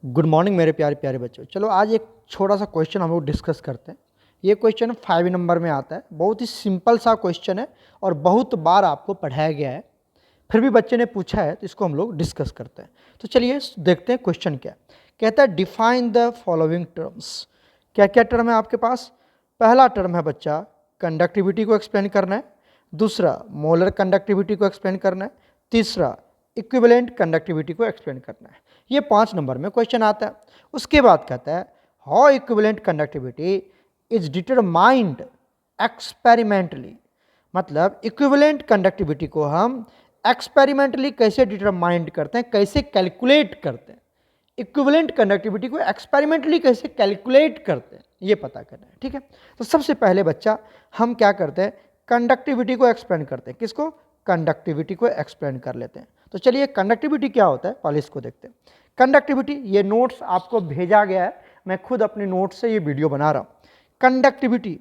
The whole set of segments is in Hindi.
गुड मॉर्निंग मेरे प्यारे प्यारे बच्चों। चलो आज एक छोटा सा क्वेश्चन हम लोग डिस्कस करते हैं। ये क्वेश्चन 5 नंबर में आता है। बहुत ही सिंपल सा क्वेश्चन है और बहुत बार आपको पढ़ाया गया है, फिर भी बच्चे ने पूछा है तो इसको हम लोग डिस्कस करते हैं। तो चलिए देखते हैं क्वेश्चन क्या कहता है। Define the following terms. क्या क्या टर्म है आपके पास? पहला टर्म है बच्चा कंडक्टिविटी को एक्सप्लेन करना है, दूसरा मोलर कंडक्टिविटी को एक्सप्लेन करना है, तीसरा इक्विवेलेंट कंडक्टिविटी को एक्सप्लेन करना है। ये 5 नंबर में क्वेश्चन आता है। उसके बाद कहता है how equivalent conductivity is determined experimentally. मतलब इक्विवेलेंट कंडक्टिविटी को हम एक्सपेरिमेंटली कैसे डिटरमाइंड करते हैं, कैसे कैलकुलेट करते हैं। इक्विवेलेंट कंडक्टिविटी को एक्सपेरिमेंटली कैसे कैलकुलेट करते हैं ये पता करना है। ठीक है, तो सबसे पहले बच्चा हम क्या करते हैं, कंडक्टिविटी को एक्सप्लेन करते हैं। किसको? कंडक्टिविटी को एक्सप्लेन कर लेते हैं। तो चलिए कंडक्टिविटी क्या होता है पहले इसको देखते हैं। कंडक्टिविटी, ये नोट्स आपको भेजा गया है, मैं खुद अपने नोट्स से ये वीडियो बना रहा हूँ। कंडक्टिविटी,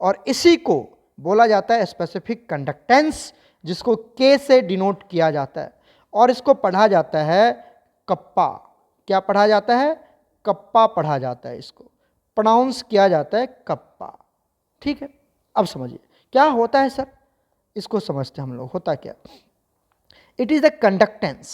और इसी को बोला जाता है स्पेसिफिक कंडक्टेंस, जिसको के से डिनोट किया जाता है, और इसको पढ़ा जाता है कप्पा। क्या पढ़ा जाता है? कप्पा पढ़ा जाता है। इसको प्रोनाउंस किया जाता है कप्पा। ठीक है, अब समझिए क्या होता है सर, इसको समझते हैं हम लोग। होता क्या? It is the conductance,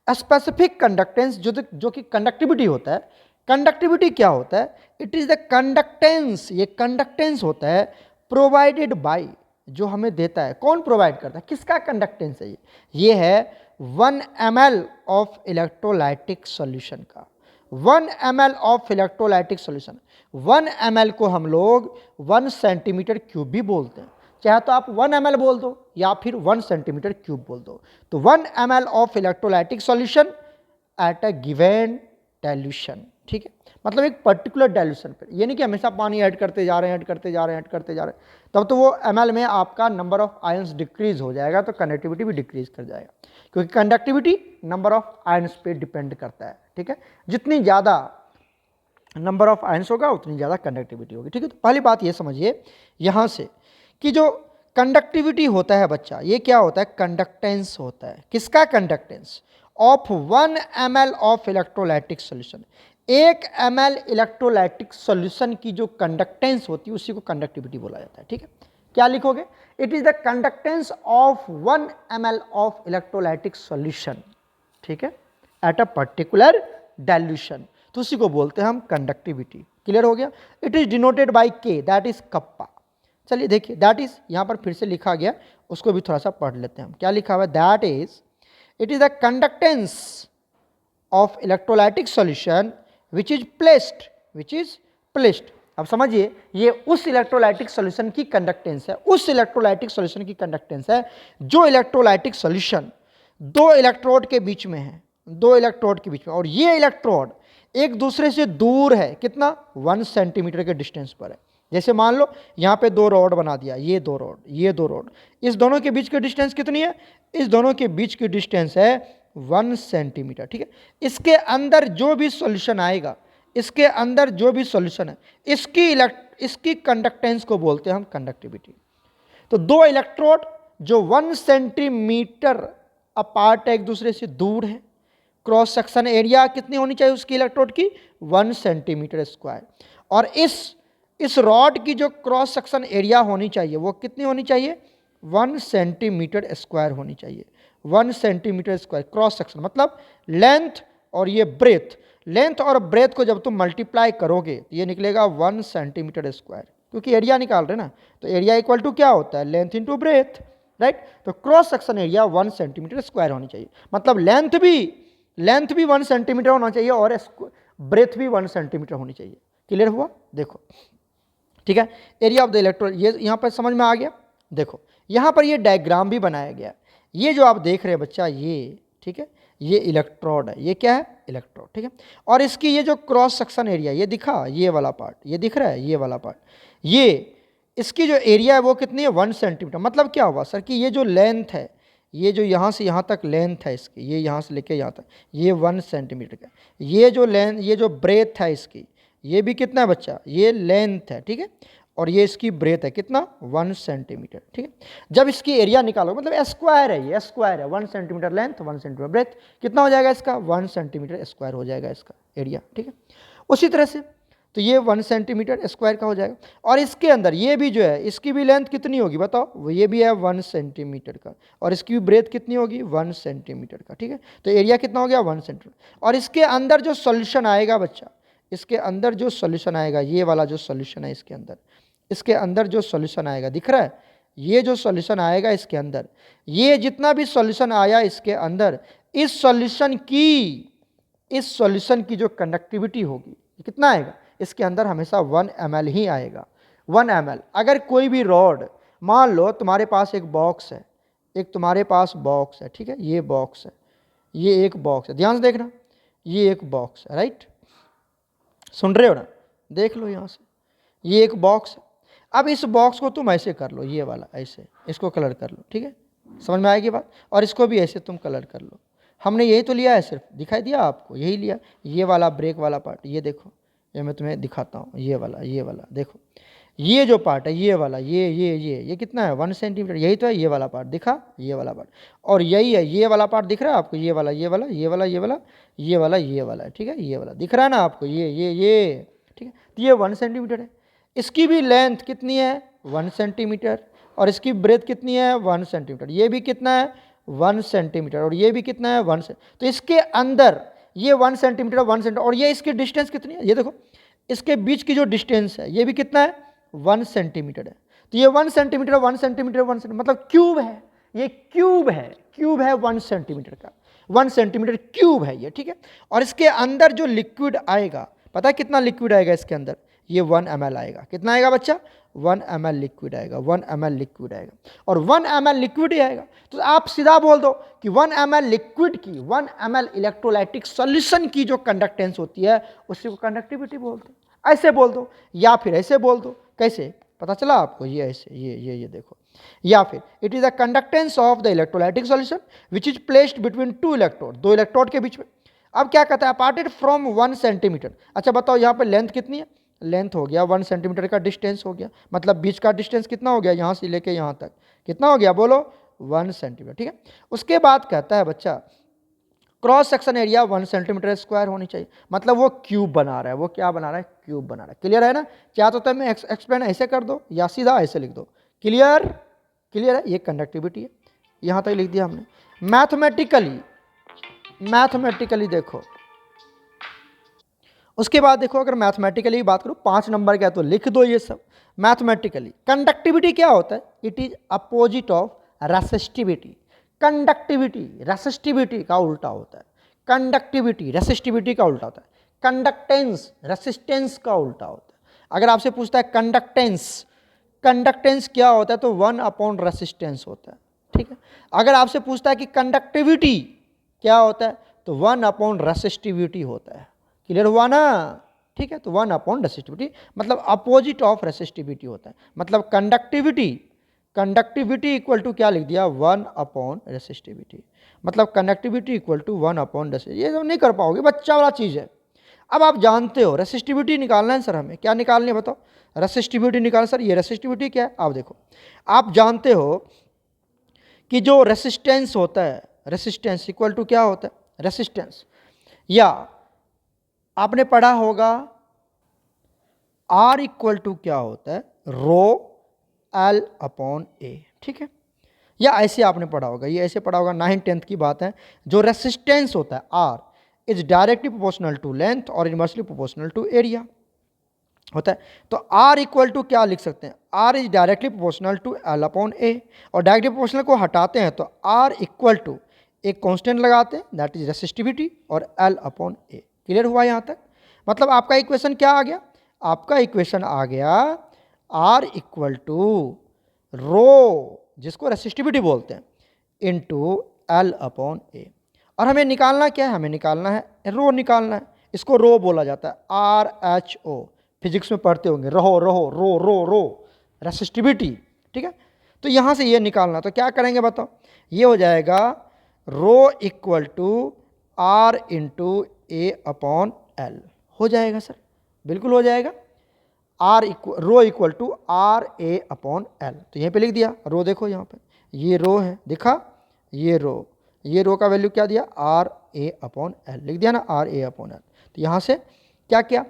specific conductance जो कि कंडक्टिविटी होता है। कंडक्टिविटी क्या होता है? इट इज द कंडक्टेंस, ये कंडक्टेंस होता है प्रोवाइडेड बाय, जो हमें देता है। कौन प्रोवाइड करता है? किसका कंडक्टेंस है ये है 1 ml ऑफ इलेक्ट्रोलाइटिक सॉल्यूशन का। 1 ml of electrolytic solution, 1 ml को हम लोग 1 सेंटीमीटर क्यूब भी बोलते हैं। चाहे तो आप 1 ml बोल दो या फिर 1 सेंटीमीटर क्यूब बोल दो। तो 1 ml of electrolytic solution at a given dilution. ठीक है, मतलब एक पर्टिकुलर डाइल्यूशन पर, ये नहीं कि हमेशा पानी ऐड करते जा रहे हैं, ऐड करते जा रहे हैं, ऐड करते जा रहे हैं, तब तो वो ml में आपका नंबर ऑफ आयंस डिक्रीज हो जाएगा, तो कंडक्टिविटी भी डिक्रीज कर जाएगा, क्योंकि कंडक्टिविटी नंबर ऑफ आयंस पे डिपेंड करता है। ठीक है, जितनी ज़्यादा नंबर ऑफ आयंस होगा उतनी ज़्यादा कंडक्टिविटी होगी। ठीक है, तो पहली बात ये समझिए यहाँ से कि जो कंडक्टिविटी होता है बच्चा, ये क्या होता है? कंडक्टेंस होता है। किसका conductance? Of 1 ml of electrolytic solution. 1 ml electrolytic solution की जो कंडक्टेंस होती है उसी को कंडक्टिविटी बोला जाता है। ठीक है, क्या लिखोगे? It is the conductance of 1 ml of electrolytic solution, ठीक है, एट अ पर्टिकुलर डाइल्यूशन, तो उसी को बोलते हैं हम कंडक्टिविटी। क्लियर हो गया? इट इज डिनोटेड बाय के, दैट इज कप्पा। चलिए देखिए, दैट इज यहां पर फिर से लिखा गया, उसको भी थोड़ा सा पढ़ लेते हैं हम। क्या लिखा हुआ है? That is, it is the conductance of electrolytic solution which is placed. अब समझिए, ये उस इलेक्ट्रोलाइटिक सॉल्यूशन की कंडक्टेंस है, उस इलेक्ट्रोलाइटिक सॉल्यूशन की कंडक्टेंस है जो इलेक्ट्रोलाइटिक सॉल्यूशन 2 इलेक्ट्रोड के बीच में है, 2 इलेक्ट्रोड के बीच में, और ये इलेक्ट्रोड एक दूसरे से दूर है। कितना? 1 सेंटीमीटर के डिस्टेंस पर है। जैसे मान लो यहाँ पे 2 रॉड बना दिया, ये 2 रॉड, ये 2 रॉड, इस दोनों के बीच की डिस्टेंस कितनी है? इस दोनों के बीच की डिस्टेंस है 1 सेंटीमीटर। ठीक है, इसके अंदर जो भी सॉल्यूशन आएगा, इसके अंदर जो भी सॉल्यूशन है, इसकी कंडक्टेंस को बोलते हैं हम कंडक्टिविटी। तो 2 इलेक्ट्रोड जो 1 सेंटीमीटर अपार्ट है, एक दूसरे से दूर है, क्रॉस सेक्शन एरिया कितनी होनी चाहिए उसकी इलेक्ट्रोड की? 1 सेंटीमीटर स्क्वायर। और इस रॉड की जो क्रॉस सेक्शन एरिया होनी चाहिए वो कितनी होनी चाहिए? 1 सेंटीमीटर स्क्वायर होनी चाहिए। 1 सेंटीमीटर स्क्वायर क्रॉस सेक्शन, मतलब लेंथ और ये ब्रेथ। लेंथ और ब्रेथ को जब तुम मल्टीप्लाई करोगे तो ये निकलेगा 1 सेंटीमीटर स्क्वायर, क्योंकि एरिया निकाल रहे ना, तो एरिया इक्वल टू क्या होता है? Length into breadth, right. तो cross section area 1 centimetre square होनी चाहिए, मतलब लेंथ भी 1 सेंटीमीटर होना चाहिए और ब्रेथ भी 1 सेंटीमीटर होनी चाहिए। क्लियर हुआ? देखो, ठीक है, एरिया ऑफ द इलेक्ट्रोड, ये यहाँ पर समझ में आ गया। देखो यहाँ पर ये डायग्राम भी बनाया गया, ये जो आप देख रहे हैं बच्चा, ये ठीक है, ये इलेक्ट्रोड है, ये क्या है? इलेक्ट्रोड। ठीक है, और इसकी ये जो क्रॉस सेक्शन एरिया, ये दिखा, ये वाला पार्ट, ये दिख रहा है, ये वाला पार्ट, ये इसकी जो एरिया है वो कितनी है? 1 सेंटीमीटर। मतलब क्या हुआ सर कि ये जो लेंथ है, ये जो यहाँ से यहाँ तक लेंथ है इसकी, ये यहाँ से लेके यहाँ तक, ये 1 सेंटीमीटर का। ये जो लेंथ, ये जो ब्रेथ है इसकी, ये भी कितना है बच्चा? ये लेंथ है। ठीक है, और ये इसकी ब्रेथ है कितना? 1 सेंटीमीटर। ठीक है, जब इसकी एरिया निकालो, मतलब स्क्वायर है, ये स्क्वायर है, 1 सेंटीमीटर लेंथ, 1 सेंटीमीटर ब्रेथ, कितना हो जाएगा इसका? 1 सेंटीमीटर स्क्वायर हो जाएगा इसका। एरिया, ठीक है। उसी तरह से तो ये 1 सेंटीमीटर स्क्वायर का हो जाएगा। और इसके अंदर ये भी जो है इसकी भी लेंथ कितनी होगी बताओ, ये भी है 1 सेंटीमीटर का, और इसकी भी ब्रेथ कितनी होगी 1 सेंटीमीटर का, ठीक है। तो एरिया कितना हो गया 1 सेंटीमीटर। और इसके अंदर जो सॉल्यूशन आएगा बच्चा, इसके अंदर जो सॉल्यूशन आएगा, ये वाला जो सॉल्यूशन है इसके अंदर, इसके अंदर जो सॉल्यूशन आएगा दिख रहा है, ये जो सॉल्यूशन आएगा इसके अंदर, ये जितना भी सॉल्यूशन आया इसके अंदर, इस सॉल्यूशन की जो कंडक्टिविटी होगी कितना आएगा, इसके अंदर हमेशा 1 ml ही आएगा, 1 ml। अगर कोई भी रॉड, मान लो तुम्हारे पास एक बॉक्स है, एक तुम्हारे पास बॉक्स है, ठीक है, ये बॉक्स है, ये एक बॉक्स है, ध्यान से देखना, ये एक बॉक्स है, राइट, सुन रहे हो ना, देख लो यहाँ से, ये एक बॉक्स है। अब इस बॉक्स को तुम ऐसे कर लो, ये वाला ऐसे, इसको कलर कर लो, ठीक है, समझ में आएगी बात। और इसको भी ऐसे तुम कलर कर लो। हमने यही तो लिया है, सिर्फ दिखाई दिया आपको, यही लिया, ये वाला ब्रेक वाला पार्ट, ये देखो, ये मैं तुम्हें दिखाता हूँ, ये वाला देखो, ये जो पार्ट है ये वाला, ये कितना है 1 सेंटीमीटर, यही तो है, ये वाला पार्ट दिखा, ये वाला पार्ट, और यही है ये वाला पार्ट दिख रहा है आपको, ये वाला है, ठीक है, ये वाला दिख रहा है ना आपको, ये ठीक है। तो ये 1 सेंटीमीटर है। इसकी भी लेंथ कितनी है 1 सेंटीमीटर, और इसकी ब्रेथ कितनी है 1 सेंटीमीटर, ये भी कितना है 1 सेंटीमीटर, और ये भी कितना है 1 सेंटीमीटर। तो इसके अंदर ये 1 सेंटीमीटर, 1 सेंटीमीटर, और ये इसकी डिस्टेंस कितनी है, ये देखो, इसके बीच की जो डिस्टेंस है ये भी कितना है 1 सेंटीमीटर है। तो ये 1 सेंटीमीटर, 1 सेंटीमीटर, 1 सेंटीमीटर, मतलब क्यूब है, ये क्यूब है 1 सेंटीमीटर का, 1 सेंटीमीटर क्यूब है ये, ठीक है। और इसके अंदर जो लिक्विड आएगा, पता है कितना लिक्विड आएगा इसके अंदर, ये 1 ml आएगा। कितना आएगा बच्चा 1 ml लिक्विड आएगा, 1 ml लिक्विड आएगा, और 1 ml लिक्विड ही आएगा। तो आप सीधा बोल दो कि 1 ml लिक्विड की, 1 ml इलेक्ट्रोलाइटिक सॉल्यूशन की जो कंडक्टेंस होती है उसी को कंडक्टिविटी बोलते हैं। ऐसे बोल दो या फिर ऐसे बोल दो, कैसे पता चला आपको, ये ऐसे, ये देखो, या फिर it is the conductance of the electrolytic solution which is placed between 2 electrode, 2 electrode के बीच में। अब क्या कहता है, अपार्टेड फ्रॉम 1 सेंटीमीटर। अच्छा बताओ यहाँ पे लेंथ कितनी है, लेंथ हो गया 1 सेंटीमीटर का, डिस्टेंस हो गया, मतलब बीच का डिस्टेंस कितना हो गया, यहाँ से लेके यहाँ तक कितना हो गया बोलो 1 सेंटीमीटर, ठीक है। उसके बाद कहता है बच्चा cross section area 1 centimetre square होनी चाहिए, मतलब वो क्यूब बना रहा है, वो क्या बना रहा है, क्यूब बना रहा है। क्लियर है ना, चाहे तो मैं एक्सप्लेन ऐसे कर दो या सीधा ऐसे लिख दो, क्लियर है, ये कंडक्टिविटी है, यहाँ तक लिख दिया हमने। मैथमेटिकली देखो, उसके बाद देखो, अगर मैथमेटिकली बात करो 5 नंबर का है तो लिख दो ये सब। मैथमेटिकली कंडक्टिविटी क्या होता है, it is opposite of resistivity. Conductivity resistivity का उल्टा होता है, कंडक्टिविटी रेसिस्टिविटी का उल्टा होता है, कंडक्टेंस रेसिस्टेंस का उल्टा होता है। अगर आपसे पूछता है कंडक्टेंस क्या होता है तो 1 रेसिस्टेंस होता है, ठीक है। अगर आपसे पूछता है कि कंडक्टिविटी क्या होता है तो 1 रेसिस्टिविटी होता है। क्लियर हुआ ना, ठीक है। तो 1 रेसिस्टिविटी मतलब अपोजिट ऑफ रेसिस्टिविटी होता है, मतलब कंडक्टिविटी इक्वल टू क्या लिख दिया 1 रेसिस्टिविटी, मतलब कंडक्टिविटी इक्वल टू 1 रेसिस्टिविटी। ये तो नहीं कर पाओगे, बच्चा वाला चीज़ है। अब आप जानते हो रेसिस्टिविटी निकालना है सर, हमें क्या निकालनी है बताओ, रेसिस्टिविटी निकाल सर। ये रेसिस्टिविटी क्या है आप देखो, आप जानते हो कि जो रेसिस्टेंस होता है, रेसिस्टेंस इक्वल टू क्या होता है, रेसिस्टेंस, या आपने पढ़ा होगा R इक्वल टू क्या होता है रो L अपॉन A, ठीक है। या ऐसे आपने पढ़ा होगा, ये ऐसे पढ़ा होगा 9th 10th की बात है। जो रेसिस्टेंस होता है R is directly proportional to length और इनवर्सली प्रोपोर्शनल टू एरिया होता है। तो R इक्वल टू क्या लिख सकते हैं, R is directly proportional to L upon A, और डायरेक्टली प्रोपोर्शनल को हटाते हैं तो R इक्वल टू एक कांस्टेंट लगाते हैं दैट इज रेसिस्टिविटी और L अपॉन A। क्लियर हुआ यहाँ तक, मतलब आपका इक्वेशन क्या आ गया, आपका इक्वेशन आ गया R इक्वल टू रो, जिसको रेसिस्टिविटी बोलते हैं, इनटू L अपॉन A। और हमें निकालना क्या है, हमें निकालना है रो निकालना है, इसको रो बोला जाता है, RHO, फिजिक्स में पढ़ते होंगे, रो रेसिस्टिविटी, ठीक है। तो यहाँ से ये निकालना, तो क्या करेंगे बताओ, ये हो जाएगा rho equal to R into A upon L, हो जाएगा सर, बिल्कुल हो जाएगा। Rho equal to RA upon L, तो यहीं पे लिख दिया रो, देखो यहाँ पे ये रो है, दिखा ये रो, ये रो का वैल्यू क्या दिया, आर ए अपॉन एल लिख दिया ना, आर ए अपॉन एल। तो यहाँ से क्या किया,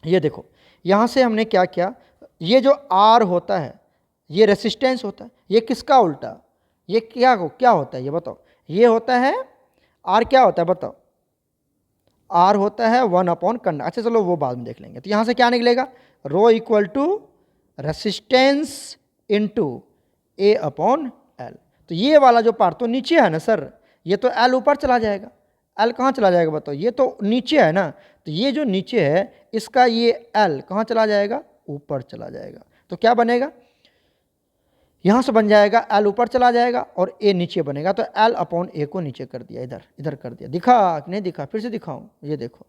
ये देखो यहाँ से हमने क्या किया, ये जो आर होता है ये रेसिस्टेंस होता है, ये किसका उल्टा, ये क्या होता है ये बताओ, ये होता है आर, क्या होता है बताओ, आर होता है 1 अपॉन कंडक्ट। अच्छा चलो वो बाद में देख लेंगे। तो यहाँ से क्या निकलेगा, rho equal to resistance into A upon L. तो ये वाला जो पार्ट तो नीचे है ना सर, ये तो एल ऊपर चला जाएगा, एल कहाँ चला जाएगा बताओ, ये तो नीचे है ना, तो ये जो नीचे है इसका ये एल कहाँ चला जाएगा, ऊपर चला जाएगा। तो क्या बनेगा, यहाँ से बन जाएगा एल ऊपर चला जाएगा और ए नीचे बनेगा, तो एल अपॉन ए को नीचे कर दिया, इधर कर दिया। दिखा कि नहीं दिखा, फिर से दिखाऊं, ये देखो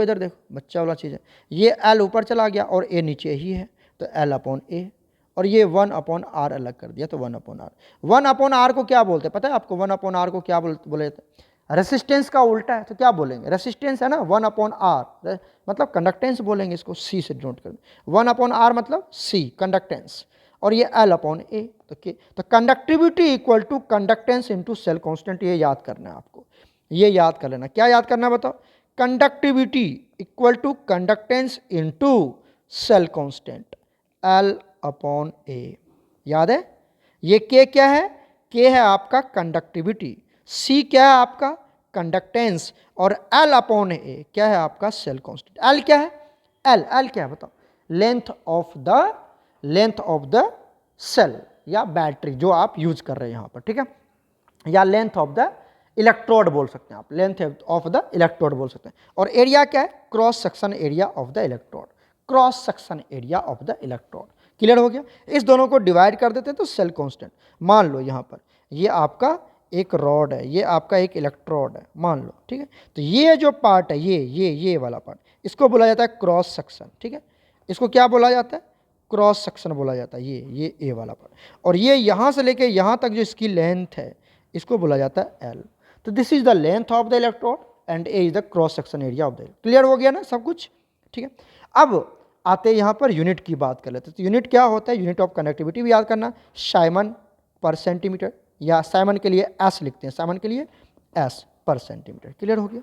इधर देखो, बच्चा वाला चीज़ है, ये एल ऊपर चला गया और ए नीचे ही है, तो एल अपॉन ए, और ये 1 अपॉन आर अलग कर दिया, तो 1 अपॉन आर। 1 अपॉन आर को क्या बोलते हैं पता है आपको, 1 अपॉन आर को क्या बोले जाते हैं, रेसिस्टेंस का उल्टा है, तो क्या बोलेंगे, रेसिस्टेंस है ना 1 अपॉन आर, मतलब कंडक्टेंस बोलेंगे इसको, सी से डिनोट कर, 1 अपॉन आर मतलब सी कंडक्टेंस, और ये एल अपॉन ए। तो conductivity equal to conductance into cell constant, ये याद करना है आपको, ये याद कर लेना। क्या याद करना है बताओ, conductivity equal to conductance into cell constant L upon A, याद है। ये के क्या है, के है आपका कंडक्टिविटी, सी क्या है आपका कंडक्टेंस, और एल अपॉन ए क्या है आपका सेल कांस्टेंट। एल क्या है, एल क्या है बताओ, लेंथ ऑफ द सेल या बैटरी जो आप यूज कर रहे हैं यहाँ पर, ठीक है, या लेंथ ऑफ द इलेक्ट्रोड बोल सकते हैं आप, लेंथ ऑफ द इलेक्ट्रोड बोल सकते हैं। और एरिया क्या है, cross section area of the electrode, cross section area of the electrode. Clear हो गया। इस दोनों को डिवाइड कर देते हैं तो सेल कांस्टेंट। मान लो यहाँ पर ये आपका एक रॉड है, ये आपका एक इलेक्ट्रोड है, मान लो, ठीक है। तो ये जो पार्ट है, ये वाला पार्ट, इसको बोला जाता है क्रॉस सेक्शन, ठीक है। इसको क्या बोला जाता है, क्रॉस सेक्शन बोला जाता है, ये ए वाला पार्ट। और ये यहाँ से लेके यहाँ तक जो इसकी लेंथ है इसको बोला जाता है एल। तो this is the length of the electrode and A is the cross section area of the. Clear हो गया ना सब कुछ, ठीक है। अब आते हैं यहाँ पर यूनिट की बात कर लेते हैं। तो यूनिट क्या होता है, यूनिट ऑफ कंडक्टिविटी भी याद करना, साइमन पर सेंटीमीटर, या साइमन के लिए एस लिखते हैं, साइमन के लिए एस पर सेंटीमीटर। क्लियर हो गया।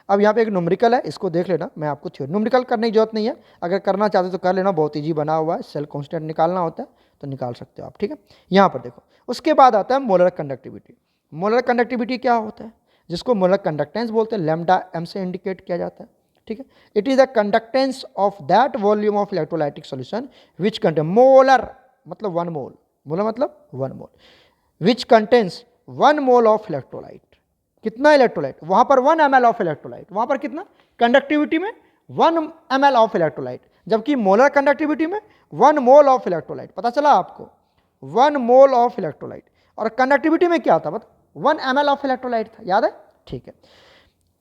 अब यहाँ पे एक न्यूमेरिकल है, इसको देख लेना, मैं आपको थ्योरी न्यूमेरिकल करने की जरूरत नहीं है, अगर करना चाहते तो कर लेना, बहुत ईजी बना हुआ है, सेल कांस्टेंट निकालना होता है तो निकाल सकते हो आप, ठीक है। यहाँ पर देखो, उसके बाद आता है मोलर कंडक्टिविटी। मोलर कंडक्टिविटी क्या होता है, जिसको मोलर कंडक्टेंस बोलते हैं, लैम्डा एम से इंडिकेट किया जाता है, ठीक है। It is the conductance of that volume of electrolytic solution which contain, molar मतलब 1 मोल, मोलर मतलब 1 mole, which contains 1 mole of electrolyte. कितना इलेक्ट्रोलाइट, वहां पर 1 ml ऑफ इलेक्ट्रोलाइट, वहां पर कितना, कंडक्टिविटी में 1 ml ऑफ इलेक्ट्रोलाइट, जबकि मोलर कंडक्टिविटी में 1 मोल ऑफ इलेक्ट्रोलाइट। पता चला आपको, 1 मोल ऑफ इलेक्ट्रोलाइट, और कंडक्टिविटी में क्या था बता, 1 ml ऑफ इलेक्ट्रोलाइट था, याद है, ठीक है।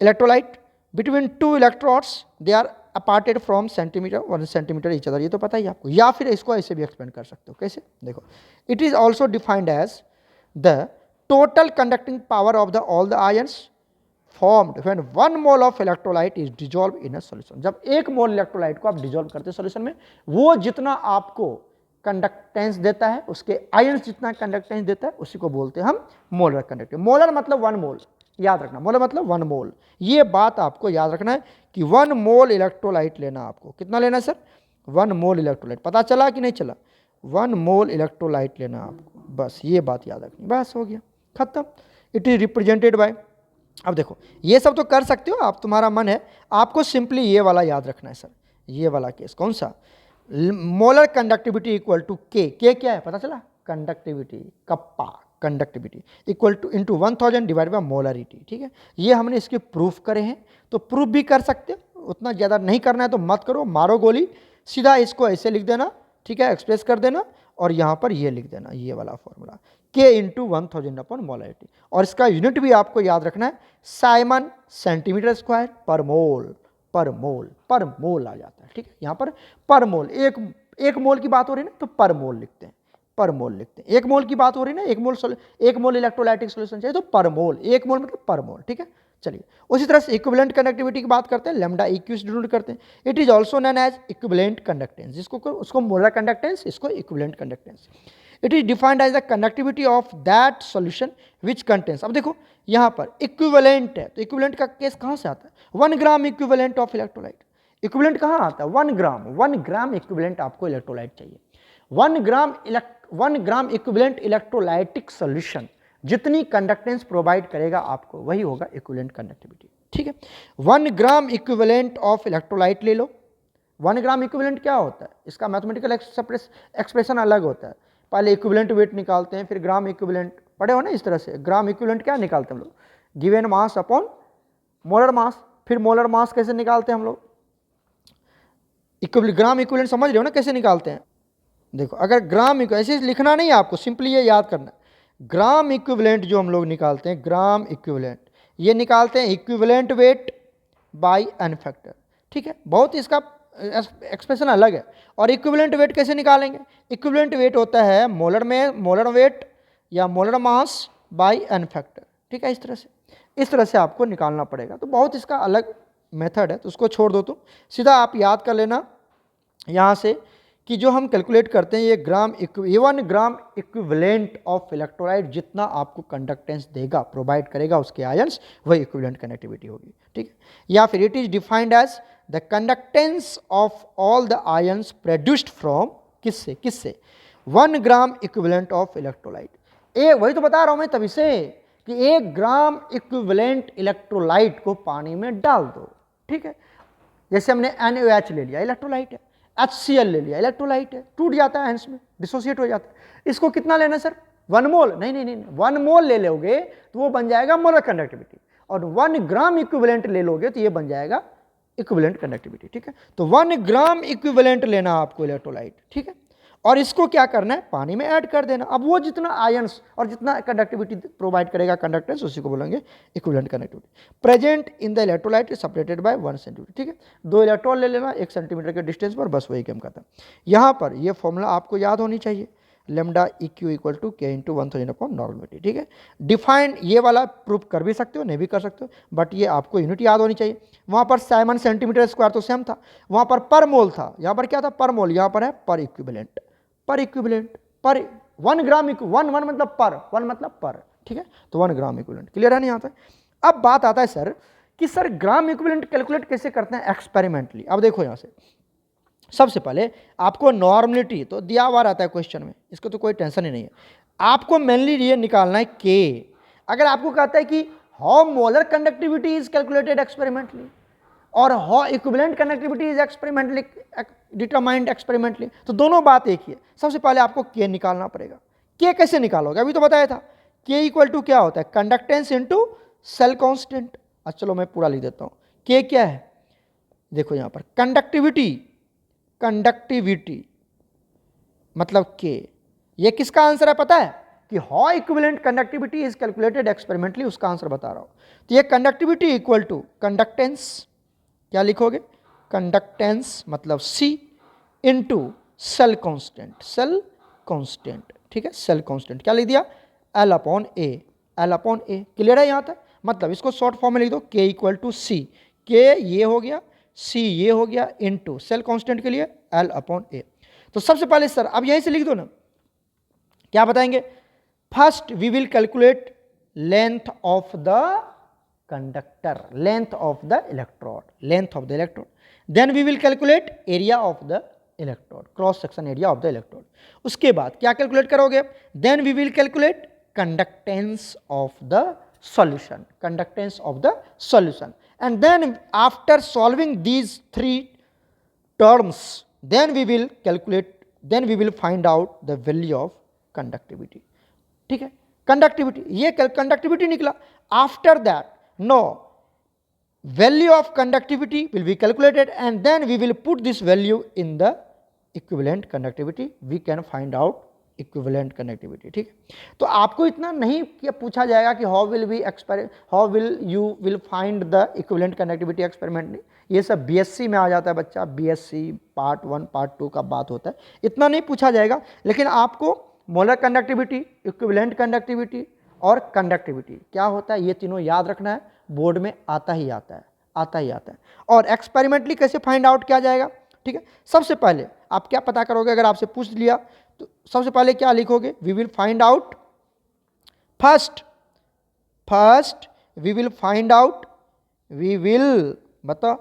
Electrolyte between 2 electrodes they are aparted from centimetre 1 centimetre each other, ये तो पता ही आपको। या फिर इसको ऐसे भी एक्सप्लेन कर सकते हो, कैसे, देखो, it is also defined as the total conducting power of all the ions formed when 1 mole of electrolyte is dissolved in a solution। जब 1 मोल इलेक्ट्रोलाइट को आप डिजोल्व करते हैं सॉल्यूशन में, वो जितना आपको कंडक्टेंस देता है, उसके आयंस जितना कंडक्टेंस देता है, उसी को बोलते हैं हम मोलर कंडक्टिविटी। मोलर मतलब 1 मोल, याद रखना, मोलर मतलब 1 मोल। ये बात आपको याद रखना है कि 1 मोल इलेक्ट्रोलाइट लेना, आपको कितना लेना है सर, 1 मोल इलेक्ट्रोलाइट। पता चला कि नहीं चला, 1 मोल इलेक्ट्रोलाइट लेना आपको, बस ये बात याद रखनी, बस हो गया, खत्म। इट इज रिप्रेजेंटेड बाय, अब देखो ये सब तो कर सकते हो आप, तुम्हारा मन है, आपको सिंपली ये वाला याद रखना है सर, ये वाला केस कौन सा, मोलर कंडक्टिविटी इक्वल टू के क्या है पता चला, conductivity, kappa conductivity equal two into 1000 divide by molarity, ठीक है। ये हमने इसके प्रूफ करे हैं, तो प्रूफ भी कर सकते हो, उतना ज़्यादा नहीं करना है तो मत करो, मारो गोली, सीधा इसको ऐसे लिख देना, ठीक है, एक्सप्रेस कर देना, और यहाँ पर ये लिख देना, ये वाला formula, K into 1000 upon molarity. और इसका यूनिट भी आपको याद रखना है, साइमन सेंटीमीटर स्क्वायर पर मोल, पर मोल आ जाता है, ठीक है। यहाँ पर पर मोल, एक मोल की बात हो रही है ना, तो पर मोल लिखते हैं, पर मोल लिखते हैं। 1 मोल की बात हो रही है ना, 1 मोल इलेक्ट्रोलाइटिक सॉल्यूशन चाहिए तो पर मोल, 1 मोल मतलब पर मोल, ठीक है। चलिए उसी तरह से इक्विवेलेंट कंडक्टिविटी की बात करते हैं, लैम्डा इक्यू से डिनोट करते हैं। It is also known as equivalent conductance, जिसको उसको मोलर कंडक्टेंस, इसको equivalent conductance. It is defined as the conductivity of that solution which contains. अब देखो यहाँ पर इक्विवेलेंट है, तो इक्विवेलेंट का केस कहाँ से आता है? 1 gram equivalent of electrolyte. Equivalent कहाँ आता है? 1 ग्राम। 1 ग्राम इक्विवेलेंट आपको इलेक्ट्रोलाइट चाहिए। 1 ग्राम इक्विवेलेंट इलेक्ट्रोलाइटिक सॉल्यूशन जितनी कंडक्टेंस प्रोवाइड करेगा आपको वही होगा इक्विवेलेंट कंडक्टिविटी। ठीक है, 1 ग्राम इक्विवेलेंट ऑफ इलेक्ट्रोलाइट ले लो। 1 ग्राम इक्विवेलेंट क्या होता है? इसका मैथमेटिकल एक्सप्रेशन अलग होता है। पहले इक्विवेलेंट वेट निकालते हैं, फिर ग्राम इक्विवेलेंट, पढ़े हो ना इस तरह से। ग्राम इक्विवेलेंट क्या निकालते हैं हम लोग? Given mass upon molar mass. फिर मोलर मास कैसे निकालते हैं हम लोग? ग्राम इक्विवेलेंट समझ रहे हो ना कैसे निकालते हैं? देखो, अगर ग्राम ऐसे लिखना नहीं है आपको, सिंपली ये याद करना। ग्राम इक्विवेलेंट जो हम लोग निकालते हैं, ग्राम इक्विवेलेंट, ये निकालते हैं equivalent weight by n factor. ठीक है, बहुत इसका एक्सप्रेशन अलग है। और इक्विवेलेंट वेट कैसे निकालेंगे? इक्विवेलेंट वेट होता है मोलर वेट या molar mass by n factor. ठीक है, इस तरह से आपको निकालना पड़ेगा। तो बहुत इसका अलग मेथड है, तो उसको छोड़ दो। तो सीधा आप याद कर लेना यहाँ से कि जो हम कैलकुलेट करते हैं ये 1 ग्राम इक्विवेलेंट ऑफ इलेक्ट्रोलाइट जितना आपको कंडक्टेंस देगा, प्रोवाइड करेगा उसके आयंस, वही इक्विवेलेंट कनेक्टिविटी होगी। ठीक है, या फिर it is defined as the conductance of all the ions produced from किससे 1 ग्राम इक्विवेलेंट ऑफ इलेक्ट्रोलाइट। वही तो बता रहा हूं मैं तभी से कि 1 ग्राम इक्विवेलेंट इलेक्ट्रोलाइट को पानी में डाल दो। ठीक है, जैसे हमने NaOH ले लिया, इलेक्ट्रोलाइट है। HCl ले लिया, इलेक्ट्रोलाइट है, टूट जाता है आयंस में, डिसोसिएट हो जाता है। इसको कितना लेना सर? 1 मोल? नहीं, 1 मोल ले लोगे तो वो बन जाएगा मोलर कंडक्टिविटी, और 1 ग्राम इक्विवेलेंट ले लोगे तो ये बन जाएगा इक्विवेलेंट कंडक्टिविटी। ठीक है, तो 1 ग्राम इक्विवेलेंट लेना आपको इलेक्ट्रोलाइट। ठीक है, और इसको क्या करना है? पानी में ऐड कर देना। अब वो जितना आयंस और जितना कंडक्टिविटी प्रोवाइड करेगा कंडक्टेंस, उसी को बोलेंगे equivalent conductivity. Present in the electrolyte is separated by 1 centimetre. ठीक है, 2 इलेक्ट्रॉन ले लेना 1 सेंटीमीटर के डिस्टेंस पर, बस वही गेम करता है। यहाँ पर ये फॉर्मूला आपको याद होनी चाहिए, lambda EQ equal to K into 1000 upon normality. ठीक है, डिफाइंड ये वाला प्रूफ कर भी सकते हो, नहीं भी कर सकते हो, बट ये आपको यूनिट याद होनी चाहिए। वहाँ पर साइमन सेंटीमीटर स्क्वायर तो सेम था, वहाँ पर मोल था, यहाँ पर क्या था? पर मोल। यहाँ पर है पर इक्विवेलेंट। पर 1 ग्राम 1 मतलब पर। ठीक है, तो 1 ग्राम इक्विवेलेंट क्लियर है नहीं आता है? अब बात आता है सर कि सर ग्राम इक्विवेलेंट कैलकुलेट कैसे करते हैं एक्सपेरिमेंटली। अब देखो यहाँ से सबसे पहले आपको नॉर्मलिटी तो दिया हुआ रहता है क्वेश्चन में, इसको तो कोई टेंशन ही नहीं है। आपको मेनली ये निकालना है के। अगर आपको कहता है कि how molar conductivity is calculated experimentally और how equivalent conductivity is experimentally determined experimentally, तो दोनों बात एक ही है। सबसे पहले आपको के निकालना पड़ेगा। के कैसे निकालोगे? अभी तो बताया था, के इक्वल टू क्या होता है? Conductance into cell constant. अच्छा चलो मैं पूरा लिख देता हूँ। के क्या है? देखो यहाँ पर कंडक्टिविटी मतलब के। ये किसका आंसर है पता है? कि how equivalent conductivity is calculated experimentally, उसका आंसर बता रहा हूं। तो ये कंडक्टिविटी इक्वल टू कंडक्टेंस, क्या लिखोगे? कंडक्टेंस मतलब C इंटू सेल कांस्टेंट। ठीक है, सेल कांस्टेंट क्या लिख दिया? L अपॉन ए। क्लियर है यहाँ तक? मतलब इसको शॉर्ट फॉर्म में लिख दो, K इक्वल टू C। के ये हो गया, C ये हो गया, इंटू सेल कांस्टेंट के लिए L अपॉन ए। तो सबसे पहले सर अब यहीं से लिख दो ना, क्या बताएंगे? First we will calculate length of the conductor, length of the electrode, then we will calculate area of the electrode, cross section area of the electrode. उसके बाद क्या कैलकुलेट करोगे? Then we will calculate conductance of the solution, and then after solving these 3 terms, then we will find out the value of conductivity. ठीक है, कंडक्टिविटी, ये कंडक्टिविटी निकला। After that no value of conductivity will be calculated and then we will put this value in the equivalent conductivity, we can find out equivalent connectivity. ठीक है, तो आपको इतना नहीं कि पूछा जाएगा कि how will you will find the equivalent connectivity experimentally. ये सब BSc में आ जाता है बच्चा, BSc पार्ट 1 पार्ट 2 का बात होता है, इतना नहीं पूछा जाएगा। लेकिन आपको मोलर कंडक्टिविटी, इक्विवेलेंट कंडक्टिविटी और कंडक्टिविटी क्या होता है ये तीनों याद रखना है, बोर्ड में आता ही आता है। और एक्सपेरिमेंटली कैसे फाइंड आउट किया जाएगा? ठीक है, सबसे पहले आप क्या पता करोगे? अगर आपसे पूछ लिया तो सबसे पहले क्या लिखोगे, we will find out, first we will find out, we will बताओ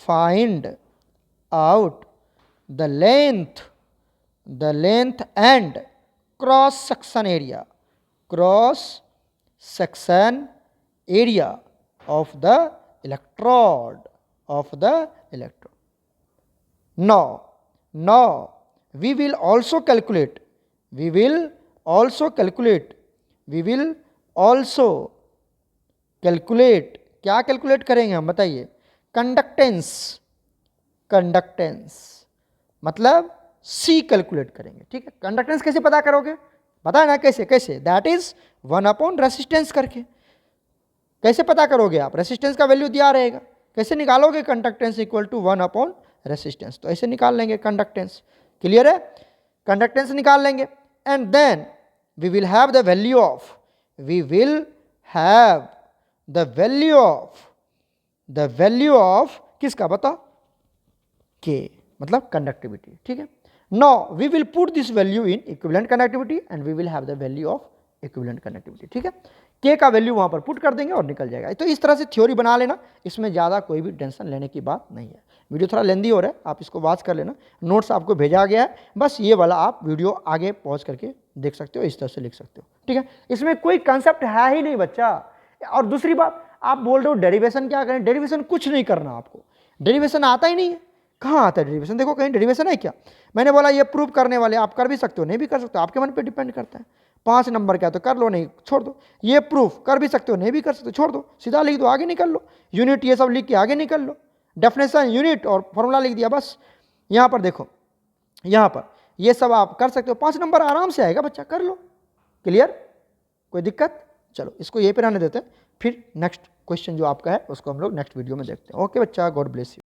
find out the length and cross section area of the electrode. Now we will also calculate क्या कैलकुलेट करेंगे हम, बताइए, कंडक्टेंस मतलब C कैलकुलेट करेंगे, ठीक है। कंडक्टेंस कैसे पता करोगे, पता है ना कैसे, दैट इज 1 रेसिस्टेंस करके। कैसे पता करोगे आप, रेसिस्टेंस का वैल्यू दिया रहेगा, कैसे निकालोगे, कंडक्टेंस इक्वल टू 1 रेसिस्टेंस, तो ऐसे निकाल लेंगे कंडक्टेंस। क्लियर है, कंडक्टेंस निकाल लेंगे and then we will have the value of किसका बताओ, के मतलब कंडक्टिविटी, ठीक है। Now we will put this value in equivalent conductivity and we will have the value of equivalent conductivity, ठीक है। के का वैल्यू वहां पर पुट कर देंगे और निकल जाएगा। तो इस तरह से थ्योरी बना लेना, इसमें ज़्यादा कोई भी टेंशन लेने की बात नहीं है। वीडियो थोड़ा लेंदी हो रहा है, आप इसको वॉच कर लेना, नोट्स आपको भेजा गया है, बस ये वाला आप वीडियो आगे पॉज करके देख सकते हो, इस तरह से लिख सकते हो, ठीक है। इसमें कोई कंसेप्ट है ही नहीं बच्चा। और दूसरी बात, आप बोल रहे हो डेरिवेशन क्या करें, डेरिवेशन कुछ नहीं करना, आपको डेरिवेशन आता ही नहीं है। कहाँ आता है डेरिवेशन, देखो कहीं डेरिवेशन है क्या। मैंने बोला ये प्रूव करने वाले आप कर भी सकते हो, नहीं भी कर सकते हो, आपके मन पे डिपेंड करता है। 5 नंबर का तो कर लो, नहीं छोड़ दो। ये प्रूफ कर भी सकते हो, नहीं भी कर सकते, छोड़ दो, सीधा लिख दो, आगे निकल लो। यूनिट ये सब लिख के आगे निकल लो, डेफिनेशन यूनिट और फॉर्मूला लिख दिया बस। यहाँ पर देखो, यहाँ पर ये सब आप कर सकते हो, 5 नंबर आराम से आएगा बच्चा, कर लो। क्लियर, कोई दिक्कत। चलो इसको यहीं पे रहने देते हैं, फिर नेक्स्ट क्वेश्चन जो आपका है उसको हम लोग नेक्स्ट वीडियो में देखते हैं। ओके बच्चा, गॉड ब्लेस यू।